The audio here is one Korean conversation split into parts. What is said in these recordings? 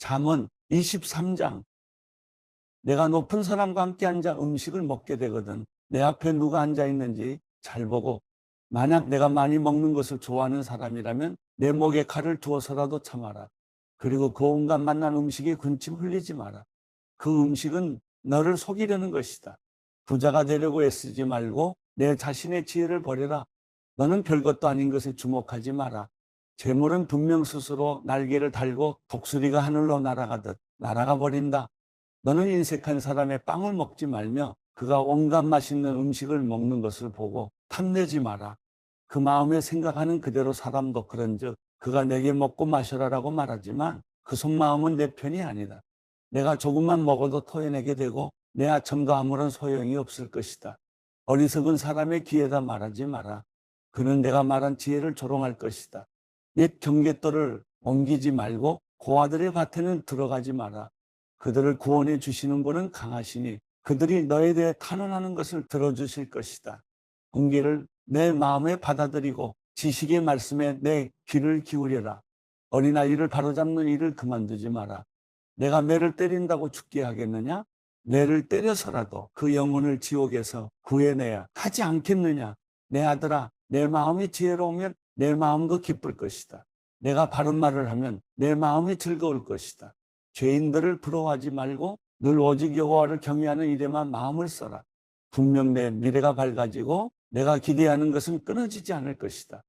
잠언 23장. 내가 높은 사람과 함께 앉아 음식을 먹게 되거든 내 앞에 누가 앉아 있는지 잘 보고, 만약 내가 많이 먹는 것을 좋아하는 사람이라면 내 목에 칼을 두어서라도 참아라. 그리고 그 온갖 맛난 음식에 군침 흘리지 마라. 그 음식은 너를 속이려는 것이다. 부자가 되려고 애쓰지 말고 내 자신의 지혜를 버려라. 너는 별것도 아닌 것에 주목하지 마라. 재물은 분명 스스로 날개를 달고 독수리가 하늘로 날아가듯 날아가 버린다. 너는 인색한 사람의 빵을 먹지 말며 그가 온갖 맛있는 음식을 먹는 것을 보고 탐내지 마라. 그 마음에 생각하는 그대로 사람도 그런즉 그가 내게 먹고 마셔라라고 말하지만 그 속마음은 내 편이 아니다. 내가 조금만 먹어도 토해내게 되고 내 아첨도 아무런 소용이 없을 것이다. 어리석은 사람의 귀에다 말하지 마라. 그는 내가 말한 지혜를 조롱할 것이다. 옛 경계도를 옮기지 말고 고아들의 밭에는 들어가지 마라. 그들을 구원해 주시는 분은 강하시니 그들이 너에 대해 탄원하는 것을 들어주실 것이다. 공개를 내 마음에 받아들이고 지식의 말씀에 내 귀를 기울여라. 어린아이를 바로잡는 일을 그만두지 마라. 내가 매를 때린다고 죽게 하겠느냐? 매를 때려서라도 그 영혼을 지옥에서 구해내야 하지 않겠느냐? 내 아들아, 내 마음이 지혜로우면 내 마음도 기쁠 것이다. 내가 바른 말을 하면 내 마음이 즐거울 것이다. 죄인들을 부러워하지 말고 늘 오직 여호와를 경외하는 일에만 마음을 써라. 분명 내 미래가 밝아지고 내가 기대하는 것은 끊어지지 않을 것이다.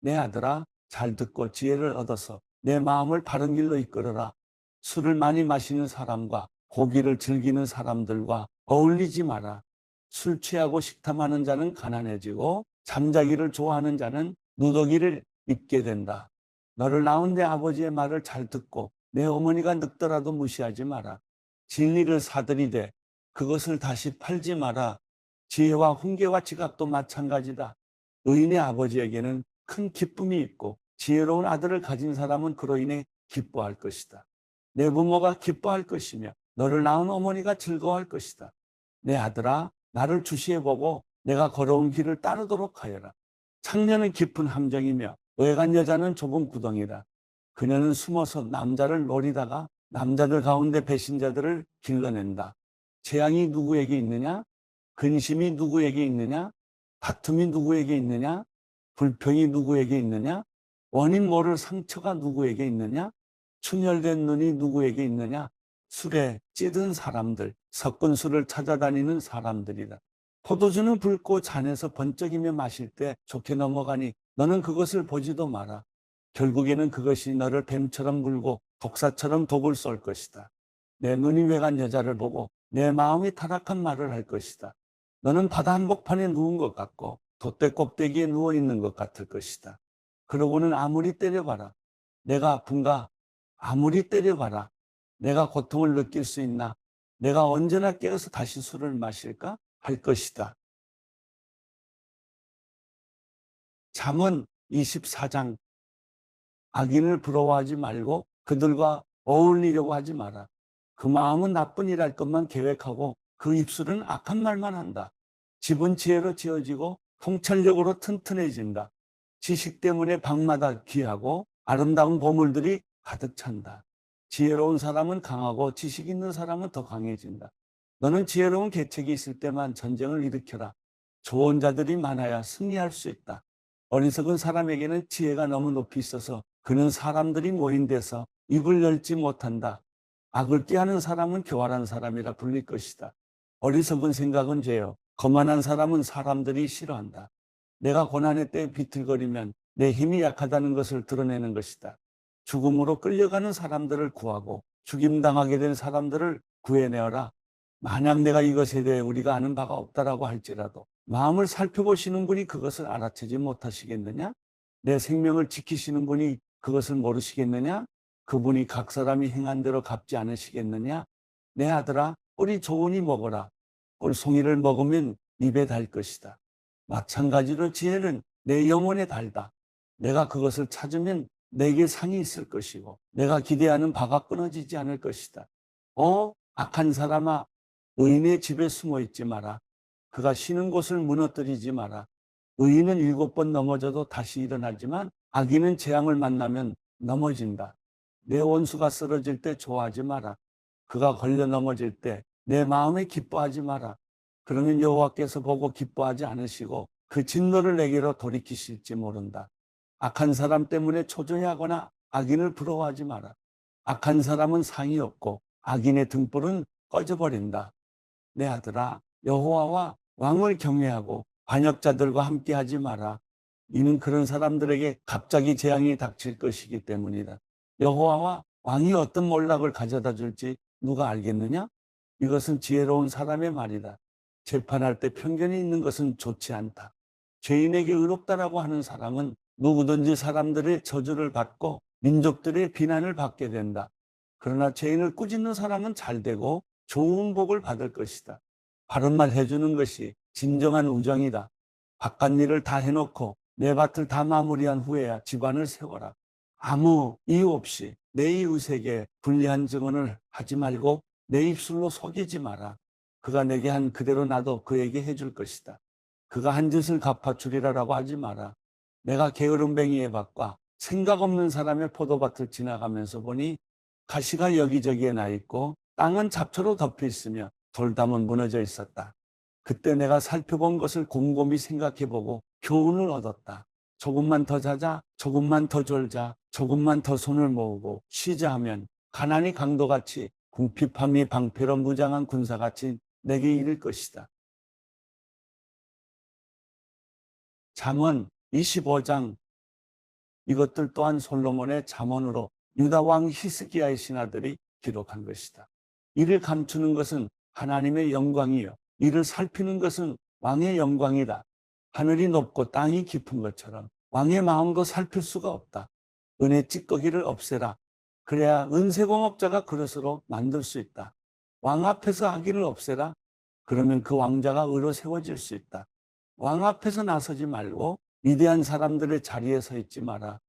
내 아들아, 잘 듣고 지혜를 얻어서 내 마음을 바른 길로 이끌어라. 술을 많이 마시는 사람과 고기를 즐기는 사람들과 어울리지 마라. 술 취하고 식탐하는 자는 가난해지고 잠자기를 좋아하는 자는 누더기를 입게 된다. 너를 낳은 내 아버지의 말을 잘 듣고 내 어머니가 늙더라도 무시하지 마라. 진리를 사들이되 그것을 다시 팔지 마라. 지혜와 훈계와 지각도 마찬가지다. 의인의 아버지에게는 큰 기쁨이 있고 지혜로운 아들을 가진 사람은 그로 인해 기뻐할 것이다. 내 부모가 기뻐할 것이며 너를 낳은 어머니가 즐거워할 것이다. 내 아들아, 나를 주시해보고 내가 걸어온 길을 따르도록 하여라. 창녀는 깊은 함정이며 외간 여자는 좁은 구덩이다. 그녀는 숨어서 남자를 노리다가 남자들 가운데 배신자들을 길러낸다. 재앙이 누구에게 있느냐? 근심이 누구에게 있느냐? 다툼이 누구에게 있느냐? 불평이 누구에게 있느냐? 원인 모를 상처가 누구에게 있느냐? 충혈된 눈이 누구에게 있느냐? 술에 찌든 사람들, 섞은 술을 찾아다니는 사람들이다. 포도주는 붉고 잔에서 번쩍이며 마실 때 좋게 넘어가니 너는 그것을 보지도 마라. 결국에는 그것이 너를 뱀처럼 물고 독사처럼 독을 쏠 것이다. 내 눈이 외간 여자를 보고 내 마음이 타락한 말을 할 것이다. 너는 바다 한복판에 누운 것 같고 돛대 꼭대기에 누워있는 것 같을 것이다. 그러고는 아무리 때려봐라. 내가 아픈가? 아무리 때려봐라. 내가 고통을 느낄 수 있나? 내가 언제나 깨어서 다시 술을 마실까? 할 것이다. 잠언 24장. 악인을 부러워하지 말고 그들과 어울리려고 하지 마라. 그 마음은 나쁜 일 할 것만 계획하고 그 입술은 악한 말만 한다. 집은 지혜로 지어지고 통찰력으로 튼튼해진다. 지식 때문에 방마다 귀하고 아름다운 보물들이 가득 찬다. 지혜로운 사람은 강하고 지식 있는 사람은 더 강해진다. 너는 지혜로운 계책이 있을 때만 전쟁을 일으켜라. 좋은 자들이 많아야 승리할 수 있다. 어리석은 사람에게는 지혜가 너무 높이 있어서 그는 사람들이 모인 데서 입을 열지 못한다. 악을 꾀하는 사람은 교활한 사람이라 불릴 것이다. 어리석은 생각은 죄요. 거만한 사람은 사람들이 싫어한다. 내가 고난의 때에 비틀거리면 내 힘이 약하다는 것을 드러내는 것이다. 죽음으로 끌려가는 사람들을 구하고 죽임당하게 된 사람들을 구해내어라. 만약 내가 이것에 대해 우리가 아는 바가 없다라고 할지라도 마음을 살펴보시는 분이 그것을 알아채지 못하시겠느냐? 내 생명을 지키시는 분이 그것을 모르시겠느냐? 그분이 각 사람이 행한 대로 갚지 않으시겠느냐? 내 아들아, 꿀이 좋으니 먹어라. 꿀송이를 먹으면 입에 달 것이다. 마찬가지로 지혜는 내 영혼에 달다. 내가 그것을 찾으면 내게 상이 있을 것이고 내가 기대하는 바가 끊어지지 않을 것이다. 악한 사람아, 의인의 집에 숨어 있지 마라. 그가 쉬는 곳을 무너뜨리지 마라. 의인은 7번 넘어져도 다시 일어나지만 악인은 재앙을 만나면 넘어진다. 내 원수가 쓰러질 때 좋아하지 마라. 그가 걸려 넘어질 때 내 마음에 기뻐하지 마라. 그러면 여호와께서 보고 기뻐하지 않으시고 그 진노를 내게로 돌이키실지 모른다. 악한 사람 때문에 초조해하거나 악인을 부러워하지 마라. 악한 사람은 상이 없고 악인의 등불은 꺼져버린다. 내 아들아, 여호와와 왕을 경외하고 반역자들과 함께하지 마라. 이는 그런 사람들에게 갑자기 재앙이 닥칠 것이기 때문이다. 여호와와 왕이 어떤 몰락을 가져다 줄지 누가 알겠느냐? 이것은 지혜로운 사람의 말이다. 재판할 때 편견이 있는 것은 좋지 않다. 죄인에게 의롭다라고 하는 사람은 누구든지 사람들의 저주를 받고 민족들의 비난을 받게 된다. 그러나 죄인을 꾸짖는 사람은 잘 되고 좋은 복을 받을 것이다. 바른 말 해주는 것이 진정한 우정이다. 바깥 일을 다 해놓고 내 밭을 다 마무리한 후에야 집안을 세워라. 아무 이유 없이 내 이웃에게 불리한 증언을 하지 말고 내 입술로 속이지 마라. 그가 내게 한 그대로 나도 그에게 해줄 것이다. 그가 한 짓을 갚아주리라라고 하지 마라. 내가 게으름뱅이의 밭과 생각 없는 사람의 포도밭을 지나가면서 보니 가시가 여기저기에 나 있고 땅은 잡초로 덮여 있으며 돌담은 무너져 있었다. 그때 내가 살펴본 것을 곰곰이 생각해보고 교훈을 얻었다. 조금만 더 자자, 조금만 더 졸자, 조금만 더 손을 모으고 쉬자 하면 가난이 강도같이 궁핍함이 방패로 무장한 군사같이 내게 이를 것이다. 잠언 25장. 이것들 또한 솔로몬의 잠언으로 유다 왕 히스기야의 신하들이 기록한 것이다. 이를 감추는 것은 하나님의 영광이요, 이를 살피는 것은 왕의 영광이다. 하늘이 높고 땅이 깊은 것처럼 왕의 마음도 살필 수가 없다. 은혜 찌꺼기를 없애라. 그래야 은세공업자가 그릇으로 만들 수 있다. 왕 앞에서 악의를 없애라. 그러면 그 왕자가 의로 세워질 수 있다. 왕 앞에서 나서지 말고 위대한 사람들의 자리에 서 있지 마라.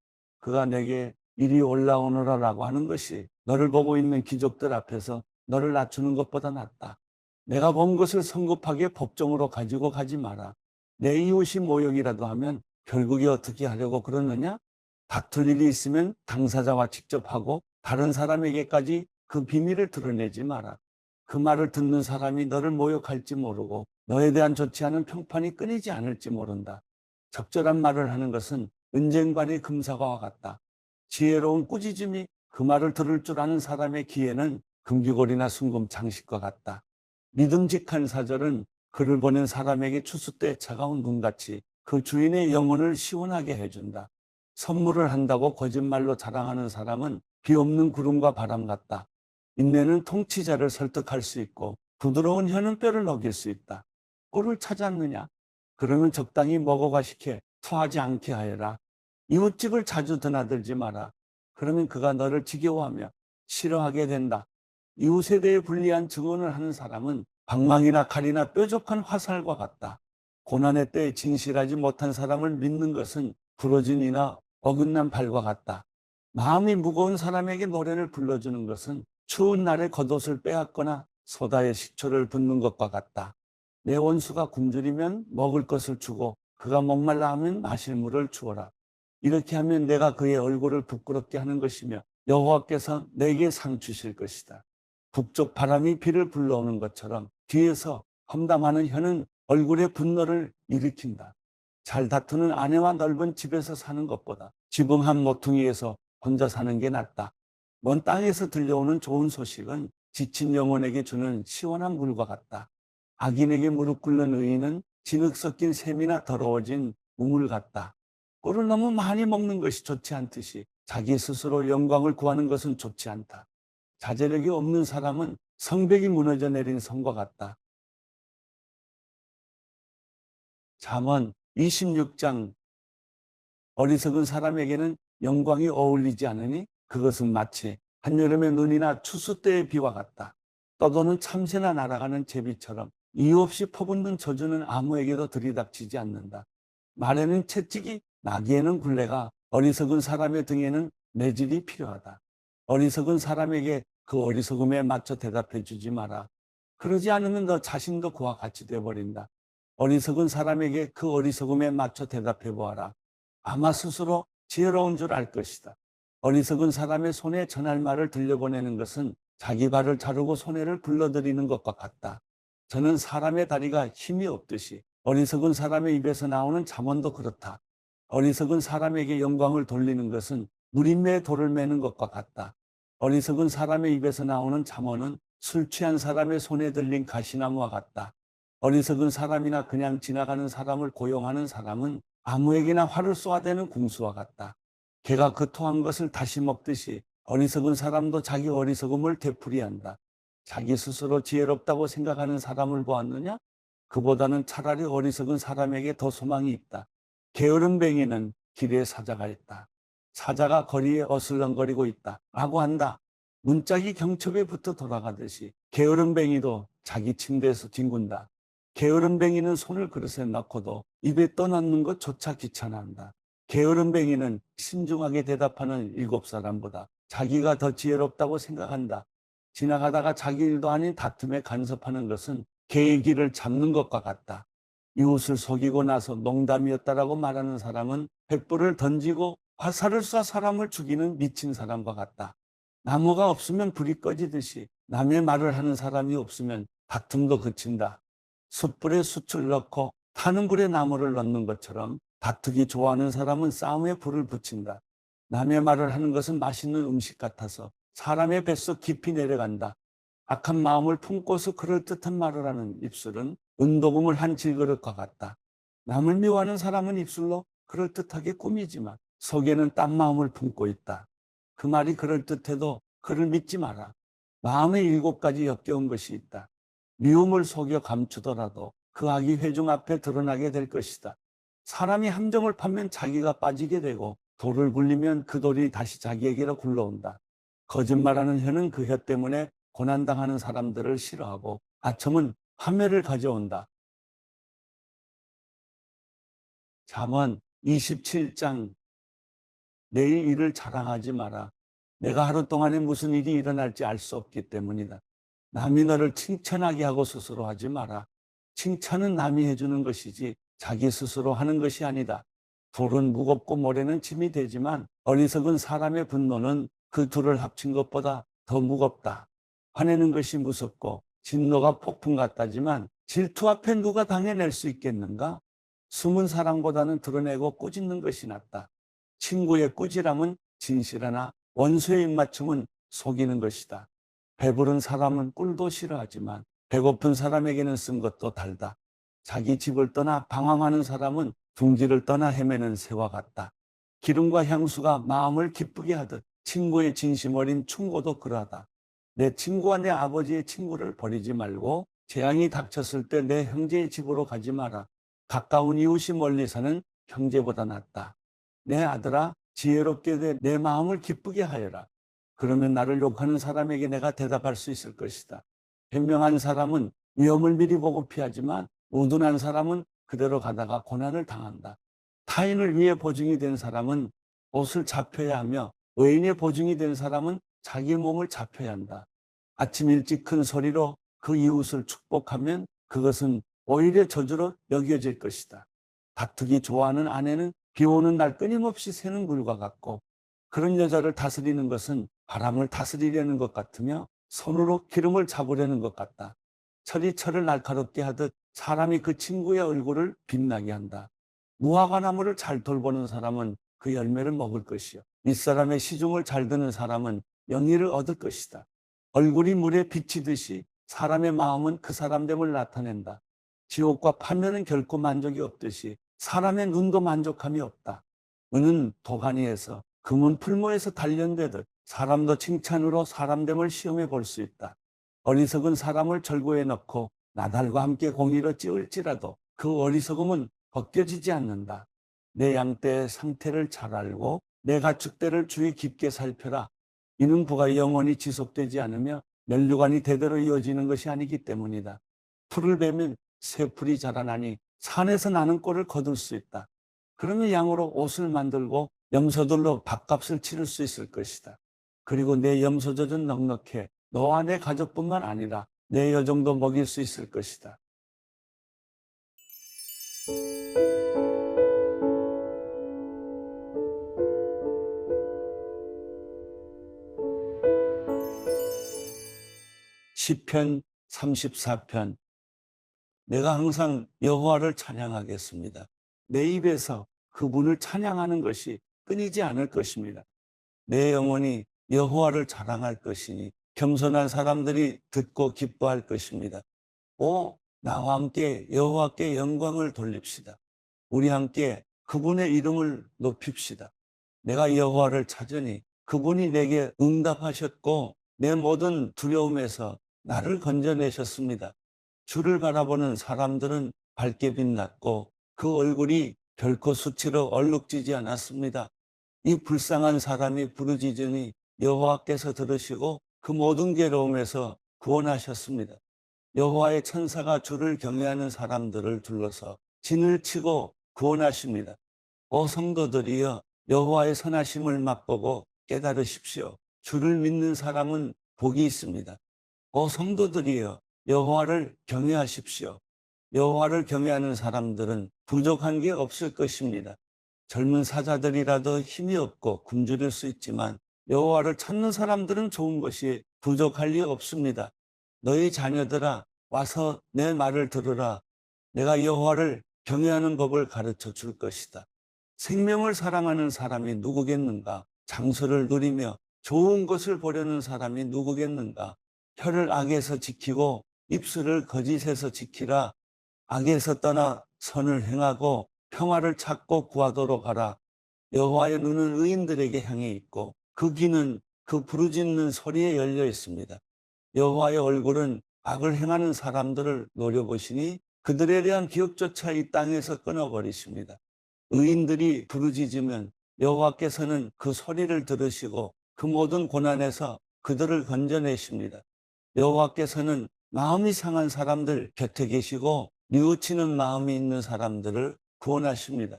그가 내게 이리 올라오너라라고 하는 것이 너를 보고 있는 귀족들 앞에서 너를 낮추는 것보다 낫다. 내가 본 것을 성급하게 법정으로 가지고 가지 마라. 내 이웃이 모욕이라도 하면 결국에 어떻게 하려고 그러느냐? 다툴 일이 있으면 당사자와 직접 하고 다른 사람에게까지 그 비밀을 드러내지 마라. 그 말을 듣는 사람이 너를 모욕할지 모르고 너에 대한 좋지 않은 평판이 끊이지 않을지 모른다. 적절한 말을 하는 것은 은쟁반의 금사과와 같다. 지혜로운 꾸짖음이 그 말을 들을 줄 아는 사람의 귀에는 금귀골이나 순금 장식과 같다. 믿음직한 사절은 그를 보낸 사람에게 추수 때 차가운 눈같이 그 주인의 영혼을 시원하게 해준다. 선물을 한다고 거짓말로 자랑하는 사람은 비 없는 구름과 바람 같다. 인내는 통치자를 설득할 수 있고 부드러운 혀는 뼈를 녹일 수 있다. 꿀을 찾았느냐? 그러면 적당히 먹어가 시켜 토하지 않게 하여라. 이웃집을 자주 드나들지 마라. 그러면 그가 너를 지겨워하며 싫어하게 된다. 이웃에 대해 불리한 증언을 하는 사람은 방망이나 칼이나 뾰족한 화살과 같다. 고난의 때에 진실하지 못한 사람을 믿는 것은 부러진 이나 어긋난 발과 같다. 마음이 무거운 사람에게 노래를 불러주는 것은 추운 날에 겉옷을 빼앗거나 소다에 식초를 붓는 것과 같다. 내 원수가 굶주리면 먹을 것을 주고 그가 목말라 하면 마실 물을 주어라. 이렇게 하면 내가 그의 얼굴을 부끄럽게 하는 것이며 여호와께서 내게 상 주실 것이다. 북쪽 바람이 비를 불러오는 것처럼 뒤에서 험담하는 혀는 얼굴에 분노를 일으킨다. 잘 다투는 아내와 넓은 집에서 사는 것보다 지붕 한 모퉁이에서 혼자 사는 게 낫다. 먼 땅에서 들려오는 좋은 소식은 지친 영혼에게 주는 시원한 물과 같다. 악인에게 무릎 꿇는 의인은 진흙 섞인 샘이나 더러워진 우물 같다. 꿀을 너무 많이 먹는 것이 좋지 않듯이 자기 스스로 영광을 구하는 것은 좋지 않다. 자제력이 없는 사람은 성벽이 무너져 내린 성과 같다. 잠언 26장. 어리석은 사람에게는 영광이 어울리지 않으니 그것은 마치 한여름의 눈이나 추수 때의 비와 같다. 떠도는 참새나 날아가는 제비처럼 이유 없이 퍼붓는 저주는 아무에게도 들이닥치지 않는다. 말에는 채찍이, 나귀에는 굴레가, 어리석은 사람의 등에는 매질이 필요하다. 어리석은 사람에게 그 어리석음에 맞춰 대답해 주지 마라. 그러지 않으면 너 자신도 그와 같이 되어버린다. 어리석은 사람에게 그 어리석음에 맞춰 대답해 보아라. 아마 스스로 지혜로운 줄 알 것이다. 어리석은 사람의 손에 전할 말을 들려보내는 것은 자기 발을 자르고 손해를 불러들이는 것과 같다. 저는 사람의 다리가 힘이 없듯이 어리석은 사람의 입에서 나오는 잠언도 그렇다. 어리석은 사람에게 영광을 돌리는 것은 무림매에 돌을 매는 것과 같다. 어리석은 사람의 입에서 나오는 잠언은 술 취한 사람의 손에 들린 가시나무와 같다. 어리석은 사람이나 그냥 지나가는 사람을 고용하는 사람은 아무에게나 활을 쏘아대는 궁수와 같다. 개가 그 토한 것을 다시 먹듯이 어리석은 사람도 자기 어리석음을 되풀이한다. 자기 스스로 지혜롭다고 생각하는 사람을 보았느냐? 그보다는 차라리 어리석은 사람에게 더 소망이 있다. 게으름뱅이는 길에 사자가 있다. 사자가 거리에 어슬렁거리고 있다. 라고 한다. 문짝이 경첩에 붙어 돌아가듯이 게으름뱅이도 자기 침대에서 뒹군다. 게으름뱅이는 손을 그릇에 넣고도 입에 떠넣는 것조차 귀찮아한다. 게으름뱅이는 신중하게 대답하는 7사람보다 자기가 더 지혜롭다고 생각한다. 지나가다가 자기 일도 아닌 다툼에 간섭하는 것은 개의 길을 잡는 것과 같다. 이웃을 속이고 나서 농담이었다라고 말하는 사람은 횃불을 던지고 화살을 쏴 사람을 죽이는 미친 사람과 같다. 나무가 없으면 불이 꺼지듯이 남의 말을 하는 사람이 없으면 다툼도 그친다. 숯불에 숯을 넣고 타는 불에 나무를 넣는 것처럼 다투기 좋아하는 사람은 싸움에 불을 붙인다. 남의 말을 하는 것은 맛있는 음식 같아서 사람의 뱃속 깊이 내려간다. 악한 마음을 품고서 그럴듯한 말을 하는 입술은 은도금을 한 질그릇과 같다. 남을 미워하는 사람은 입술로 그럴듯하게 꾸미지만 속에는 딴 마음을 품고 있다. 그 말이 그럴듯해도 그를 믿지 마라. 마음에 7가지 역겨운 것이 있다. 미움을 속여 감추더라도 그 악이 회중 앞에 드러나게 될 것이다. 사람이 함정을 파면 자기가 빠지게 되고 돌을 굴리면 그 돌이 다시 자기에게로 굴러온다. 거짓말하는 혀는 그 혀 때문에 고난당하는 사람들을 싫어하고 아첨은 화매를 가져온다. 잠언 27장 내일 일을 자랑하지 마라. 내가 하루 동안에 무슨 일이 일어날지 알 수 없기 때문이다. 남이 너를 칭찬하게 하고 스스로 하지 마라. 칭찬은 남이 해주는 것이지 자기 스스로 하는 것이 아니다. 돌은 무겁고 모래는 짐이 되지만 어리석은 사람의 분노는 그 둘을 합친 것보다 더 무겁다. 화내는 것이 무섭고 진노가 폭풍 같다지만 질투 앞에 누가 당해낼 수 있겠는가? 숨은 사랑보다는 드러내고 꾸짖는 것이 낫다. 친구의 꾸지람은 진실하나 원수의 입맞춤은 속이는 것이다. 배부른 사람은 꿀도 싫어하지만 배고픈 사람에게는 쓴 것도 달다. 자기 집을 떠나 방황하는 사람은 둥지를 떠나 헤매는 새와 같다. 기름과 향수가 마음을 기쁘게 하듯 친구의 진심 어린 충고도 그러하다. 내 친구와 내 아버지의 친구를 버리지 말고 재앙이 닥쳤을 때 내 형제의 집으로 가지 마라. 가까운 이웃이 멀리 사는 형제보다 낫다. 내 아들아, 지혜롭게 내 마음을 기쁘게 하여라. 그러면 나를 욕하는 사람에게 내가 대답할 수 있을 것이다. 현명한 사람은 위험을 미리 보고 피하지만 우둔한 사람은 그대로 가다가 고난을 당한다. 타인을 위해 보증이 된 사람은 옷을 잡혀야 하며 의인의 보증이 된 사람은 자기 몸을 잡혀야 한다. 아침 일찍 큰 소리로 그 이웃을 축복하면 그것은 오히려 저주로 여겨질 것이다. 다투기 좋아하는 아내는 비 오는 날 끊임없이 새는 물과 같고 그런 여자를 다스리는 것은 바람을 다스리려는 것 같으며 손으로 기름을 잡으려는 것 같다. 철이 철을 날카롭게 하듯 사람이 그 친구의 얼굴을 빛나게 한다. 무화과 나무를 잘 돌보는 사람은 그 열매를 먹을 것이요. 윗사람의 시중을 잘 드는 사람은 영예를 얻을 것이다. 얼굴이 물에 비치듯이 사람의 마음은 그 사람됨을 나타낸다. 지옥과 파멸은 결코 만족이 없듯이 사람의 눈도 만족함이 없다. 은은 도가니에서 금은 풀무에서 단련되듯 사람도 칭찬으로 사람됨을 시험해 볼 수 있다. 어리석은 사람을 절고에 넣고 나달과 함께 공의로 찌울지라도 그 어리석음은 벗겨지지 않는다. 내 양떼의 상태를 잘 알고 내 가축대를 주의 깊게 살펴라. 이는 부가 영원히 지속되지 않으며 면류관이 대대로 이어지는 것이 아니기 때문이다. 풀을 베면 새 풀이 자라나니 산에서 나는 꼴을 거둘 수 있다. 그러면 양으로 옷을 만들고 염소들로 밥값을 치를 수 있을 것이다. 그리고 내 염소젖은 넉넉해 너와 내 가족뿐만 아니라 내 여종도 먹일 수 있을 것이다. 시편 34편. 내가 항상 여호와를 찬양하겠습니다. 내 입에서 그분을 찬양하는 것이 끊이지 않을 것입니다. 내 영혼이 여호와를 자랑할 것이니 겸손한 사람들이 듣고 기뻐할 것입니다. 나와 함께 여호와께 영광을 돌립시다. 우리 함께 그분의 이름을 높입시다. 내가 여호와를 찾으니 그분이 내게 응답하셨고 내 모든 두려움에서 나를 건져내셨습니다. 주를 바라보는 사람들은 밝게 빛났고 그 얼굴이 결코 수치로 얼룩지지 않았습니다. 이 불쌍한 사람이 부르짖으니 여호와께서 들으시고 그 모든 괴로움에서 구원하셨습니다. 여호와의 천사가 주를 경외하는 사람들을 둘러서 진을 치고 구원하십니다. 성도들이여, 여호와의 선하심을 맛보고 깨달으십시오. 주를 믿는 사람은 복이 있습니다. 성도들이여, 여호와를 경외하십시오. 여호와를 경외하는 사람들은 부족한 게 없을 것입니다. 젊은 사자들이라도 힘이 없고 굶주릴 수 있지만 여호와를 찾는 사람들은 좋은 것이 부족할 리 없습니다. 너희 자녀들아, 와서 내 말을 들으라. 내가 여호와를 경외하는 법을 가르쳐 줄 것이다. 생명을 사랑하는 사람이 누구겠는가? 장수를 누리며 좋은 것을 보려는 사람이 누구겠는가? 혀를 악에서 지키고 입술을 거짓에서 지키라. 악에서 떠나 선을 행하고 평화를 찾고 구하도록 하라. 여호와의 눈은 의인들에게 향해 있고 그 귀는 그 부르짖는 소리에 열려 있습니다. 여호와의 얼굴은 악을 행하는 사람들을 노려보시니 그들에 대한 기억조차 이 땅에서 끊어버리십니다. 의인들이 부르짖으면 여호와께서는 그 소리를 들으시고 그 모든 고난에서 그들을 건져내십니다. 여호와께서는 마음이 상한 사람들 곁에 계시고 뉘우치는 마음이 있는 사람들을 구원하십니다.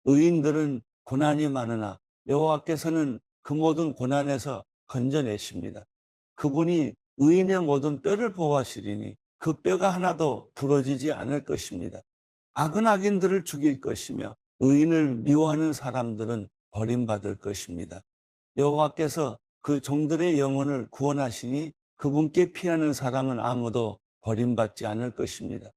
의인들은 고난이 많으나 여호와께서는 그 모든 고난에서 건져내십니다. 그분이 의인의 모든 뼈를 보호하시리니 그 뼈가 하나도 부러지지 않을 것입니다. 악은 악인들을 죽일 것이며 의인을 미워하는 사람들은 버림받을 것입니다. 여호와께서 그 종들의 영혼을 구원하시니 그분께 피하는 사람은 아무도 버림받지 않을 것입니다.